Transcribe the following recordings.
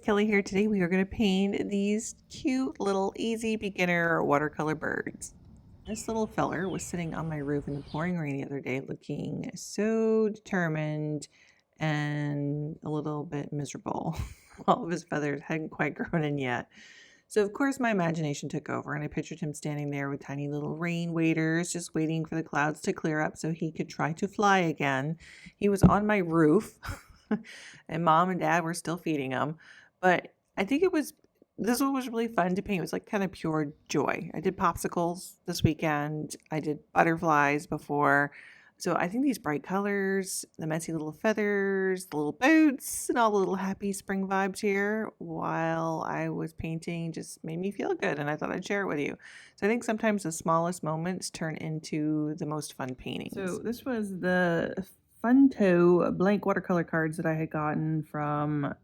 Kelly here. Today we are going to paint these cute little easy beginner watercolor birds. This little feller was sitting on my roof in the pouring rain the other day looking so determined and a little bit miserable. All of his feathers hadn't quite grown in yet. So of course my imagination took over and I pictured him standing there with tiny little rain waders just waiting for the clouds to clear up so he could try to fly again. He was on my roof and mom and dad were still feeding him. But I think this one was really fun to paint. It was like kind of pure joy. I did popsicles this weekend. I did butterflies before. So I think these bright colors, the messy little feathers, the little boots, and all the little happy spring vibes here while I was painting just made me feel good. And I thought I'd share it with you. So I think sometimes the smallest moments turn into the most fun paintings. So this was the Funto blank watercolor cards that I had gotten from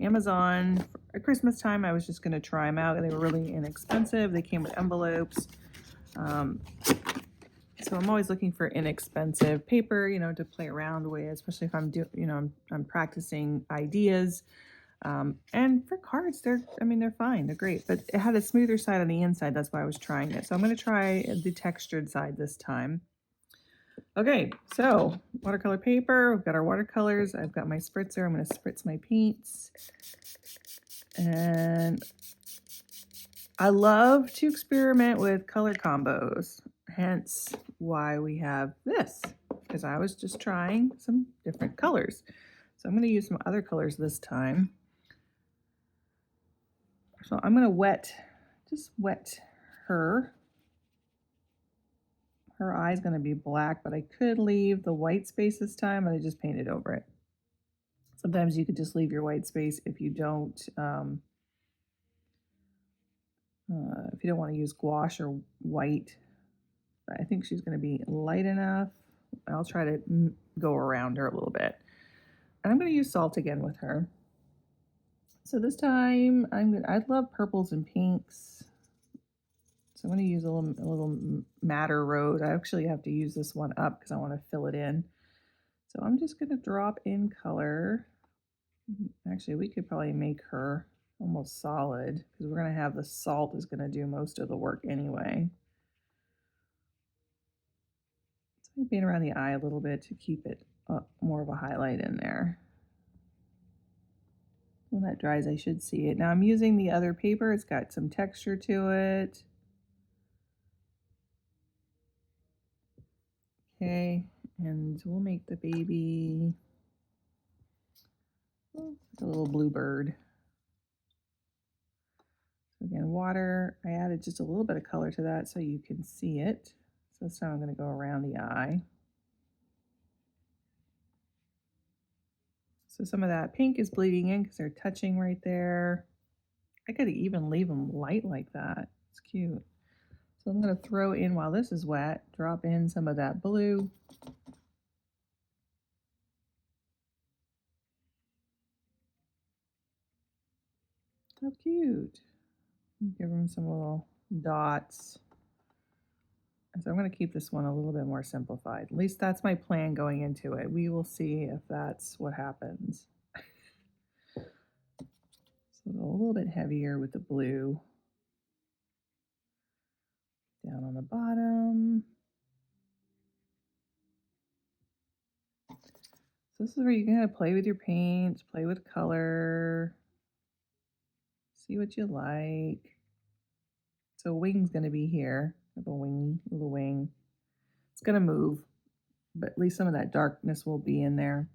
Amazon at Christmas time. I was just going to try them out. They were really inexpensive. They came with envelopes. So I'm always looking for inexpensive paper, to play around with, especially if I'm practicing ideas. And for cards, they're fine. They're great, but it had a smoother side on the inside. That's why I was trying it. So I'm going to try the textured side this time. Okay, so watercolor paper, we've got our watercolors, I've got my spritzer, I'm going to spritz my paints. And I love to experiment with color combos, hence why we have this, because I was just trying some different colors. So I'm going to use some other colors this time. So I'm going to just wet her. Her eye's going to be black, but I could leave the white space this time and I just painted over it. Sometimes you could just leave your white space if you don't want to use gouache or white. But I think she's going to be light enough. I'll try to go around her a little bit. And I'm going to use salt again with her. So this time I love purples and pinks. So I'm going to use a little madder rose. I actually have to use this one up because I want to fill it in. So I'm just going to drop in color. Actually, we could probably make her almost solid because we're going to have the salt is going to do most of the work anyway. So I'm paint around the eye a little bit to keep it more of a highlight in there. When that dries, I should see it. Now I'm using the other paper. It's got some texture to it. Okay, and we'll make the baby a little bluebird. So again, water. I added just a little bit of color to that so you can see it. So this time I'm going to go around the eye. So some of that pink is bleeding in because they're touching right there. I could even leave them light like that. It's cute. So I'm going to throw in, while this is wet, drop in some of that blue. How cute. Give them some little dots. And so I'm going to keep this one a little bit more simplified. At least that's my plan going into it. We will see if that's what happens. So a little bit heavier with the blue. Down on the bottom. So this is where you're going to play with your paints, play with color, see what you like. So wing's going to be here. I have a little wing. It's going to move, but at least some of that darkness will be in there.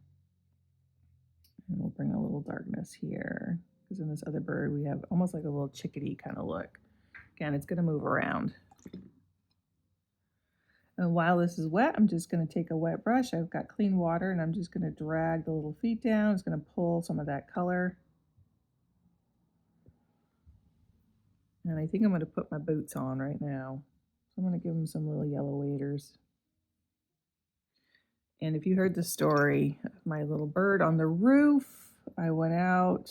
And we'll bring a little darkness here, because in this other bird we have almost like a little chickadee kind of look. Again, it's going to move around. And while this is wet, I'm just going to take a wet brush. I've got clean water, and I'm just going to drag the little feet down. It's going to pull some of that color. And I think I'm going to put my boots on right now. So I'm going to give them some little yellow waders. And if you heard the story of my little bird on the roof, I went out.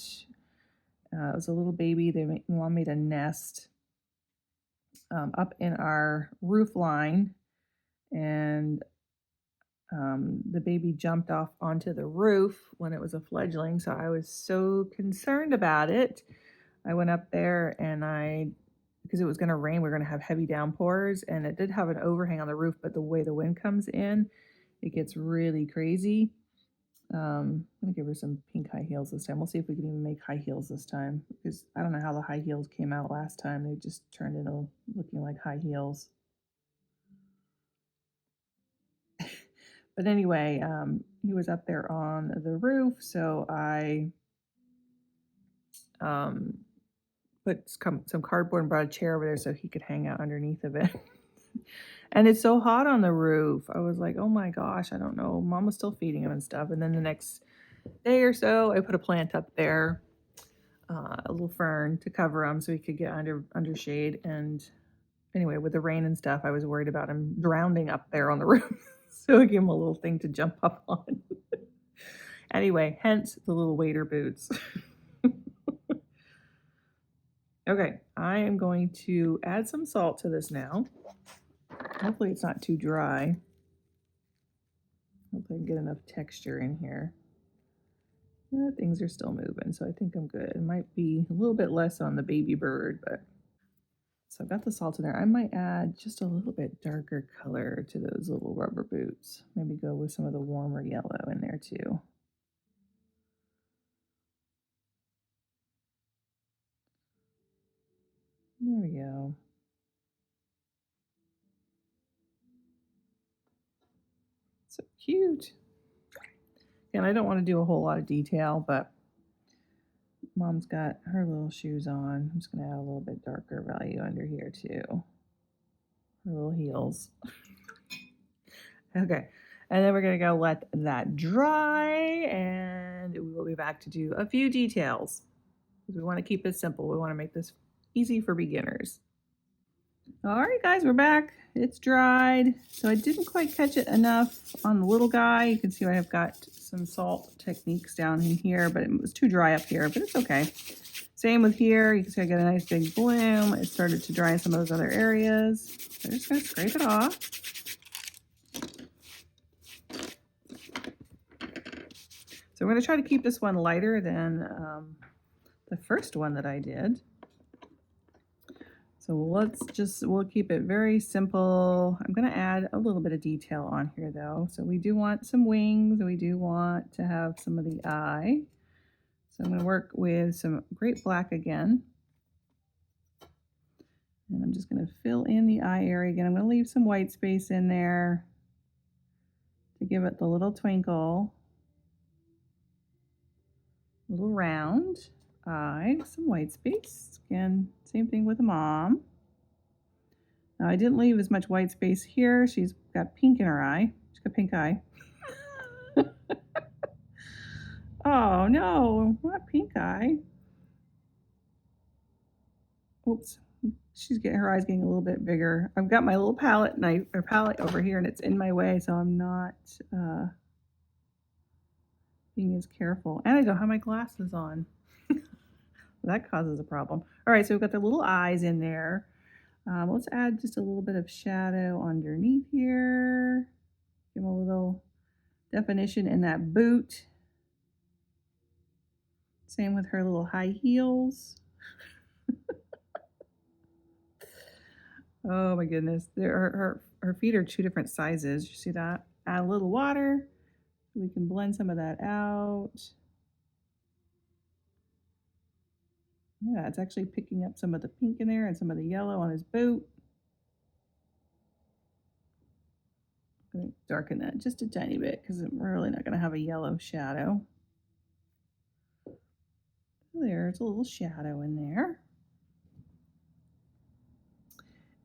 It was a little baby. Mom made a nest up in our roof line. And the baby jumped off onto the roof when it was a fledgling, so I was so concerned about it. I went up there and because it was going to rain, we are going to have heavy downpours, and it did have an overhang on the roof, but the way the wind comes in, it gets really crazy. I'm going to give her some pink high heels this time. We'll see if we can even make high heels this time, because I don't know how the high heels came out last time. They just turned into looking like high heels. But anyway, he was up there on the roof, so I put some cardboard and brought a chair over there so he could hang out underneath of it. And it's so hot on the roof. I was like, oh my gosh, I don't know. Mom was still feeding him and stuff. And then the next day or so, I put a plant up there, a little fern to cover him so he could get under shade. And anyway, with the rain and stuff, I was worried about him drowning up there on the roof. So I gave him a little thing to jump up on. Anyway, hence the little waiter boots. Okay, I am going to add some salt to this now. Hopefully it's not too dry. Hopefully I can get enough texture in here. Yeah, things are still moving, so I think I'm good. It might be a little bit less on the baby bird, but so I've got the salt in there. I might add just a little bit darker color to those little rubber boots. Maybe go with some of the warmer yellow in there too. There we go. So cute. And I don't want to do a whole lot of detail, but Mom's got her little shoes on. I'm just going to add a little bit darker value under here too. Her little heels. Okay. And then we're going to go let that dry, and we will be back to do a few details. Because we want to keep it simple. We want to make this easy for beginners. All right, guys, we're back. It's dried. So I didn't quite catch it enough on the little guy. You can see I've got some salt techniques down in here, but it was too dry up here, but it's okay. Same with here. You can see I got a nice big bloom. It started to dry in some of those other areas. So I'm just going to scrape it off. So we're going to try to keep this one lighter than the first one that I did. So we'll keep it very simple. I'm going to add a little bit of detail on here though. So we do want some wings. We do want to have some of the eye. So I'm going to work with some great black again. And I'm just going to fill in the eye area again. I'm going to leave some white space in there to give it the little twinkle. Little round eye, some white space. Again, same thing with the mom. Now I didn't leave as much white space here. She's got pink in her eye. She's got pink eye. Oh no, not pink eye. Oops. She's getting her eyes getting a little bit bigger. I've got my little palette over here, and it's in my way, so I'm not being as careful. And I don't have my glasses on. That causes a problem. All right, so we've got the little eyes in there. Let's add just a little bit of shadow underneath here. Give them a little definition in that boot. Same with her little high heels. Oh my goodness. Her feet are two different sizes. You see that? Add a little water. We can blend some of that out. Yeah, it's actually picking up some of the pink in there and some of the yellow on his boot. I'm going to darken that just a tiny bit because we're really not going to have a yellow shadow. There's a little shadow in there.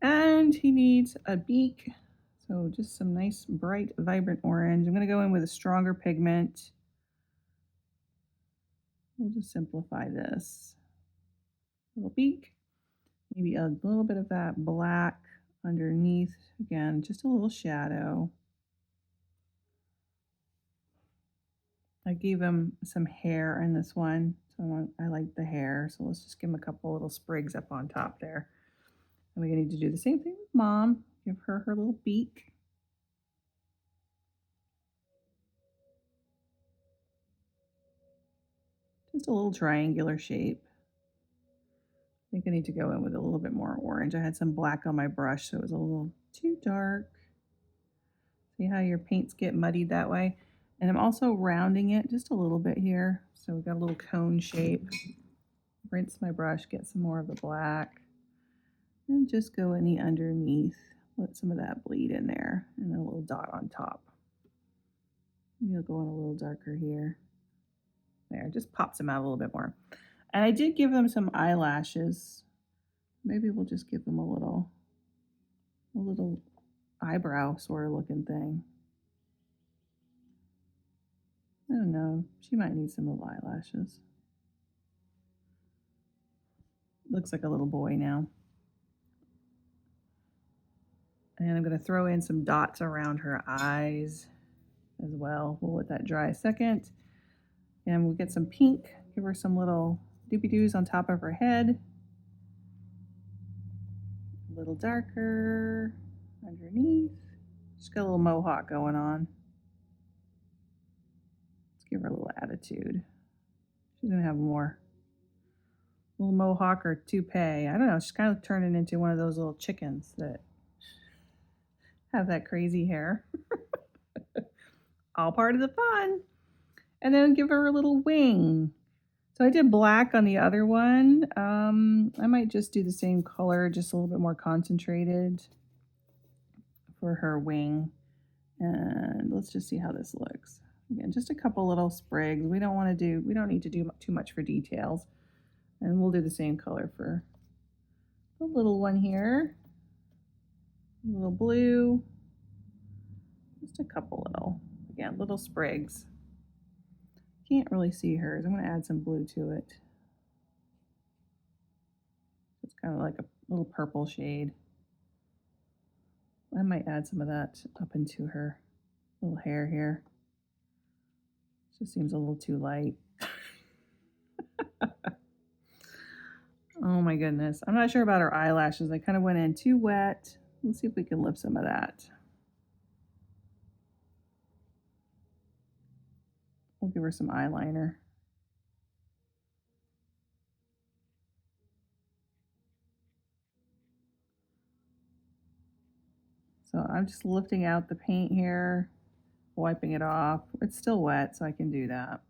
And he needs a beak. So just some nice, bright, vibrant orange. I'm going to go in with a stronger pigment. We'll just simplify this. Little beak. Maybe a little bit of that black underneath. Again, just a little shadow. I gave him some hair in this one. So I like the hair. So let's just give him a couple little sprigs up on top there. And we're going to need to do the same thing with Mom. Give her her little beak. Just a little triangular shape. I think I need to go in with a little bit more orange. I had some black on my brush, so it was a little too dark. See how your paints get muddied that way? And I'm also rounding it just a little bit here. So we've got a little cone shape. Rinse my brush, get some more of the black, and just go in the underneath. Let some of that bleed in there, and a little dot on top. Maybe I'll go in a little darker here. There, just pops them out a little bit more. And I did give them some eyelashes. Maybe we'll just give them a little eyebrow sort of looking thing. I don't know. She might need some little eyelashes. Looks like a little boy now. And I'm going to throw in some dots around her eyes as well. We'll let that dry a second. And we'll get some pink. Give her some little doobie-doos on top of her head. A little darker underneath. She's got a little mohawk going on. Let's give her a little attitude. She's going to have more. A little mohawk or toupee. I don't know. She's kind of turning into one of those little chickens that have that crazy hair. All part of the fun. And then give her a little wing. So I did black on the other one. I might just do the same color, just a little bit more concentrated for her wing. And let's just see how this looks. Again, just a couple little sprigs. We don't need to do too much for details. And we'll do the same color for the little one here. A little blue. Just a couple little sprigs. Can't really see hers. I'm going to add some blue to it. It's kind of like a little purple shade. I might add some of that up into her little hair here. Just seems a little too light. Oh my goodness. I'm not sure about her eyelashes. I kind of went in too wet. Let's see if we can lift some of that. We'll give her some eyeliner. So I'm just lifting out the paint here, wiping it off. It's still wet, so I can do that.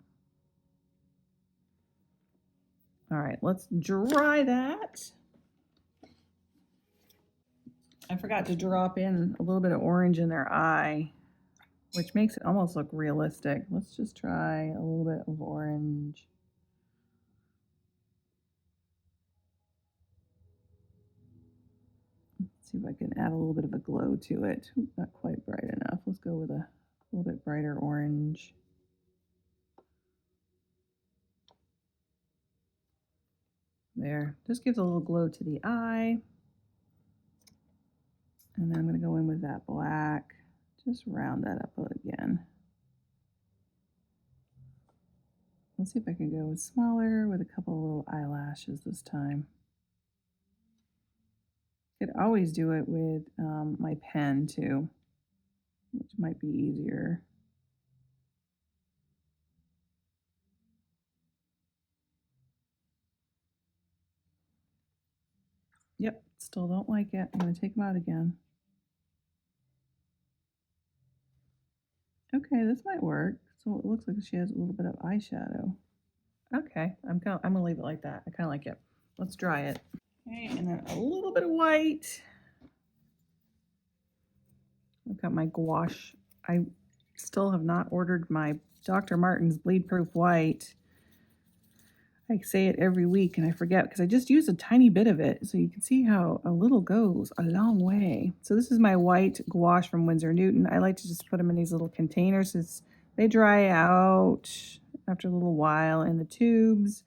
All right, let's dry that. I forgot to drop in a little bit of orange in their eye, which makes it almost look realistic. Let's just try a little bit of orange. Let's see if I can add a little bit of a glow to it. Not quite bright enough. Let's go with a little bit brighter orange. There, just gives a little glow to the eye. And then I'm going to go in with that black. Just round that up again. Let's see if I can go with smaller with a couple of little eyelashes this time. Could always do it with my pen too, which might be easier. Yep, still don't like it. I'm going to take them out again. Okay, this might work. So it looks like she has a little bit of eyeshadow. Okay, I'm gonna leave it like that. I kind of like it. Let's dry it. Okay, and then a little bit of white. I've got my gouache. I still have not ordered my Dr. Martin's bleed proof white. I say it every week and I forget because I just use a tiny bit of it. So you can see how a little goes a long way. So this is my white gouache from Winsor Newton. I like to just put them in these little containers. They dry out after a little while in the tubes.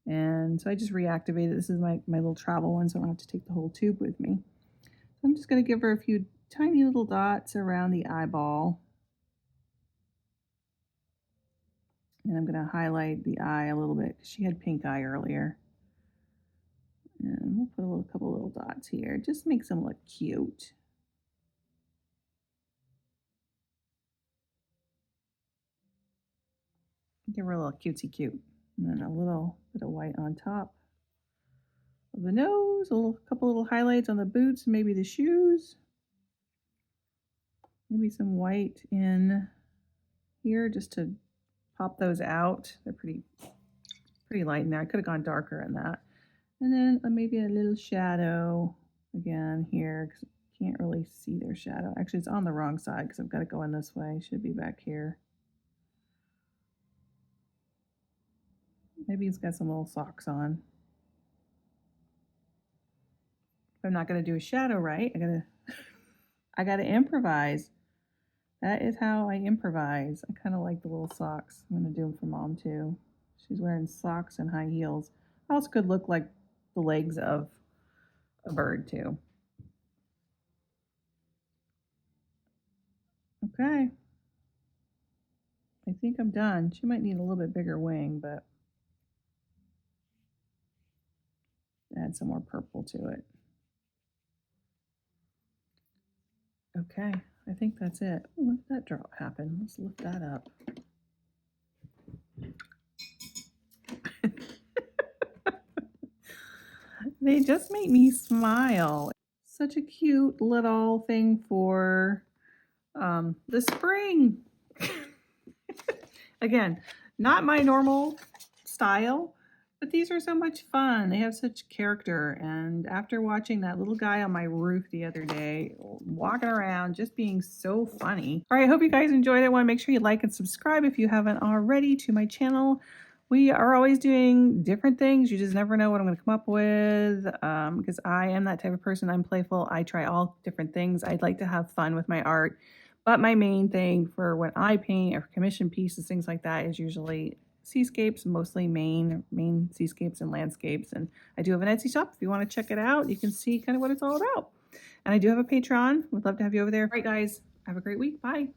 And so I just reactivate it. This is my little travel one, so I don't have to take the whole tube with me. So I'm just going to give her a few tiny little dots around the eyeball. And I'm going to highlight the eye a little bit because she had pink eye earlier. And we'll put a couple little dots here. It just makes them look cute. Give her a little cutesy cute. And then a little bit of white on top of the nose, a couple little highlights on the boots, maybe the shoes. Maybe some white in here just to pop those out. They're pretty light in there. I could have gone darker in that. And then maybe a little shadow again here, because I can't really see their shadow. Actually, it's on the wrong side because I've got to go in this way. It should be back here. Maybe he's got some little socks on. If I'm not going to do a shadow right, I gotta improvise. That is how I improvise. I kind of like the little socks. I'm going to do them for Mom too. She's wearing socks and high heels. Also could look like the legs of a bird too. Okay. I think I'm done. She might need a little bit bigger wing, but add some more purple to it. Okay, I think that's it. Oh, look at that drop happen. Let's lift that up. They just make me smile. Such a cute little thing for the spring. Again, not my normal style, but these are so much fun. They have such character. And after watching that little guy on my roof the other day, walking around, just being so funny. All right, I hope you guys enjoyed it. I want to make sure you like and subscribe if you haven't already to my channel. We are always doing different things. You just never know what I'm going to come up with because I am that type of person. I'm playful. I try all different things. I'd like to have fun with my art. But my main thing for when I paint or commission pieces, things like that, is usually seascapes, mostly Maine seascapes and landscapes. And I do have an Etsy shop. If you want to check it out, you can see kind of what it's all about. And I do have a Patreon. Would love to have you over there. All right, guys, have a great week. Bye.